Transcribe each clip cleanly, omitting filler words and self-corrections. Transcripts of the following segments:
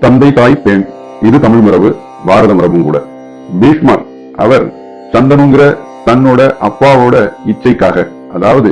தந்தை தாய் பெண், இது தமிழ் மரபு, பாரத மரபும் கூட. பீஷ்மர் அவர் சந்தனுங்கிற தன்னோட அப்பாவோட இச்சைக்காக, அதாவது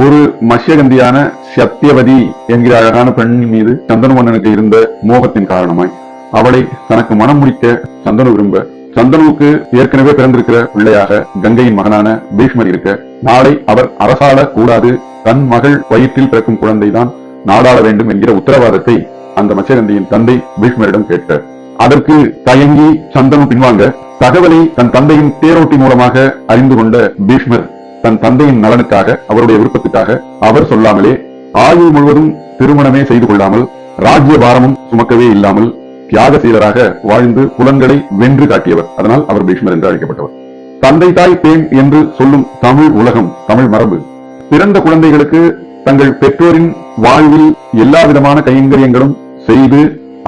ஒரு மத்ஸ்யகந்தியான சத்தியவதி என்கிற அழகான பெண் மீது சந்தனு மன்னனுக்கு இருந்த மோகத்தின் காரணமாய் அவளை தனக்கு மனம் முடிக்க சந்தனு விரும்ப, சந்தனுவுக்கு ஏற்கனவே பிறந்திருக்கிற பிள்ளையாக கங்கையின் மகனான பீஷ்மர் இருக்க, நாளை அவர் அரசாள கூடாது, தன் மகள் வயிற்றில் பிறக்கும் குழந்தைதான் நாடாள வேண்டும் என்கிற உத்தரவாதத்தை அந்த மத்ஸ்யகந்தியின் தந்தை பீஷ்மரிடம் கேட்டார். அதற்கு தயங்கி சந்தனு பின்வாங்க, தகவலை தன் தந்தையின் தேரோட்டி மூலமாக அறிந்து கொண்ட பீஷ்மர் தன் தந்தையின் நலனுக்காக, அவருடைய விருப்பத்துக்காக அவர் சொல்லாமலே ஆயுள் முழுவதும் திருமணமே செய்து கொள்ளாமல், ராஜ்ய பாரமும் சுமக்கவே இல்லாமல் தியாகசீலராக வாழ்ந்து புலன்களை வென்று காட்டியவர். அதனால் அவர் பீஷ்மர் என்று அழைக்கப்பட்டவர். தந்தை தாய் பெண் என்று சொல்லும் தமிழ் உலகம், தமிழ் மரபு பிறந்த குழந்தைகளுக்கு தங்கள் பெற்றோரின் வாழ்வில் எல்லா விதமான கைங்கரியங்களும் செய்து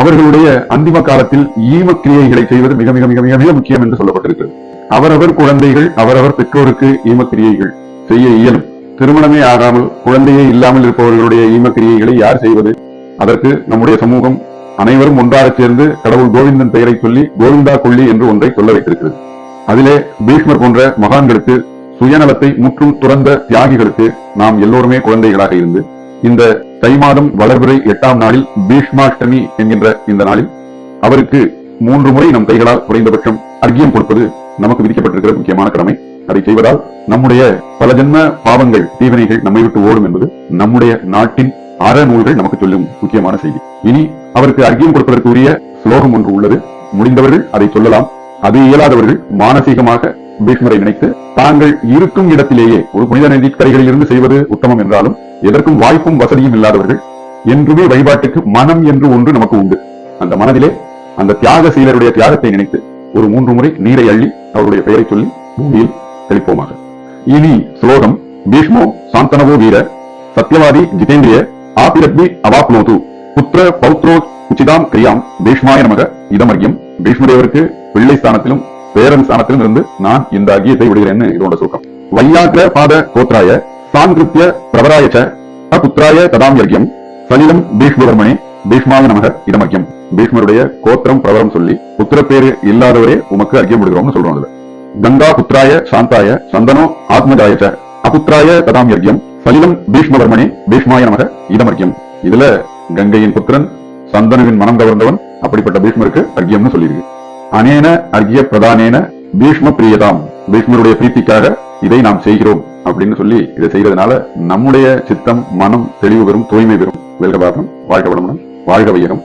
அவர்களுடைய அந்திம காலத்தில் ஈமக்கிரியைகளை செய்வது மிக மிக மிக மிக மிக முக்கியம் என்று சொல்லப்பட்டிருக்கிறது. அவரவர் குழந்தைகள் அவரவர் பெற்றோருக்கு ஈமக்கிரியைகள் செய்ய இயலும். திருமணமே ஆகாமல் குழந்தையே இல்லாமல் இருப்பவர்களுடைய ஈமக்கிரியைகளை யார் செய்வது? அதற்கு நம்முடைய சமூகம் அனைவரும் ஒன்றாக சேர்ந்து கடவுள் கோவிந்தன் பெயரை சொல்லி கோவிந்தா கொள்ளி என்று ஒன்றை சொல்ல வைத்திருக்கிறது. அதிலே பீஷ்மர் போன்ற மகான்களுக்கு, சுயநலத்தை முற்றும் துறந்த தியாகிகளுக்கு நாம் எல்லோருமே குழந்தைகளாக இருந்து, இந்த தை மாதம் வளர்பிறை 8ஆம் நாளில் பீஷ்மாஷ்டமி என்கின்ற இந்த நாளில் அவருக்கு 3 முறை நம் கைகளால் குறைந்தபட்சம் அர்க்கியம் கொடுப்பது நமக்கு விதிக்கப்பட்டிருக்கிற முக்கியமான கடமை. அதை செய்வதால் நம்முடைய பல ஜென்ம பாவங்கள், தீவினைகள் நம்மை விட்டு ஓடும் என்பது நம்முடைய நாட்டின் அறநூல்கள் நமக்கு சொல்லும் முக்கியமான செய்தி. இனி அவருக்கு அர்க்கியம் கொடுப்பதற்கு உரிய ஸ்லோகம் ஒன்று உள்ளது. முடிந்தவர்கள் அதை சொல்லலாம். அது இயலாதவர்கள் மானசீகமாக பீஷ்மரை நினைத்து தாங்கள் இருக்கும் இடத்திலேயே ஒரு புனித நதிக்கரைகளில் இருந்து செய்வது உத்தமம் என்றாலும், எதற்கும் வாய்ப்பும் வசதியும் இல்லாதவர்கள் என்றுமே வழிபாட்டுக்கு மனம் என்று ஒன்று நமக்கு உண்டு. அந்த மனதிலே அந்த தியாக சீலருடைய தியாகத்தை நினைத்து ஒரு 3 முறை நீரை அள்ளி அவருடைய பெயரை சொல்லி பூமியில் தெளிப்போமாக. இனி ஸ்லோகம். பீஷ்மோ சாந்தனவோ வீர சத்யவாதி ஜிதேந்திரிய ஆபிரத்மி அவாப்னோது புத்திர பௌத்ரோ உச்சிதாம் கிரியாம் பீஷ்மாய நமக இதமர்க்கியம். பீஷ்மதேவருக்கு பிள்ளை ஸ்தானத்திலும் பேரன் ஸ்தானத்திலும் இருந்து நான் இந்த அர்க்கியத்தை விடுகிறேன்னு இதோட சுருக்கம். வையாக்ர பாத கோத்ராய சாங்கிருத்திய பிரவராயச்ச புத்திராய ததாம் யர்க்கியம் சலிலம் பீஷ்மவர்மனே பீஷ்மாய நமக இதமர்க்கியம். பீஷ்மருடைய கோத்திரம் பிரவரம் சொல்லி புத்திர பேரு இல்லாதவரே உமக்கு அர்க்கியம் விடுகிறோம்னு சொல்றோம். கங்கா புத்திராய சாந்தாய சந்தனோ ஆத்மஜாயச்ச அபுத்திராய ததாம் யர்க்கியம் சலிலம் பீஷ்மவர்மனே பீஷ்மாய நமக இதமர்க்கியம். இதுல கங்கையின் புத்திரன், சந்தனுவின் மனம் கவர்ந்தவன், அப்படிப்பட்ட பீஷ்மருக்கு அர்க்கியம்னு சொல்லியிருக்கு. அனேன அர்க்கிய பிரதானேன பீஷ்ம பிரியதாம், பீஷ்மருடைய பிரீத்திக்காக இதை நாம் செய்கிறோம் அப்படின்னு சொல்லி இதை செய்யறதுனால நம்முடைய சித்தம், மனம் தெளிவு பெறும், தூய்மை பெறும். வெல்க பாரதம், வாழ்க வளமுடன், வாழ்க வையகம்.